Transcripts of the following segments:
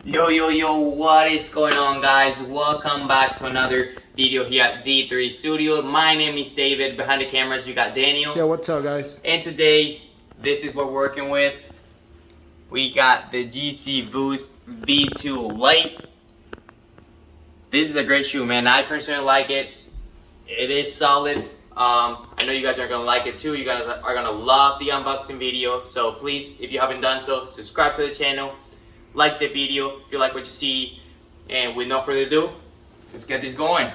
Yo, what is going on, guys? Welcome back to another video here at D3 Studio. My name is David. Behind the cameras, you got Daniel. Yo, what's up, guys? And today, this is what we're working with. We got the YEEZY Boost V2 Lite. This is a great shoe, man. I personally like it. It is solid. I know you guys are gonna like it too. You guys are gonna love the unboxing video. So please, if you haven't done so, subscribe to the channel, like the video if you like what you see, and with no further ado, let's get this going.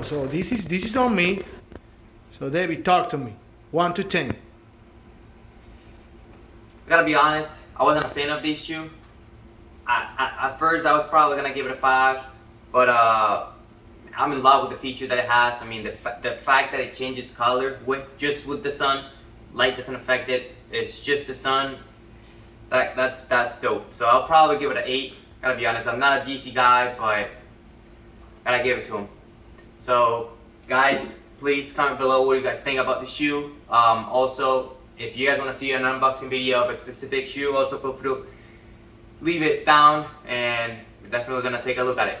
So this is on me. So David, talk to me. 1 to 10. I gotta be honest, I wasn't a fan of this shoe. At first, I was probably gonna give it a 5, but I'm in love with the feature that it has. I mean, the fact that it changes color with the sun, light doesn't affect it. It's just the sun. That's dope. So I'll probably give it an 8. Gotta be honest, I'm not a GC guy, but gotta give it to him. So guys, please comment below what you guys think about the shoe. Also, if you guys want to see an unboxing video of a specific shoe, also feel free to leave it down, and we're definitely gonna take a look at it.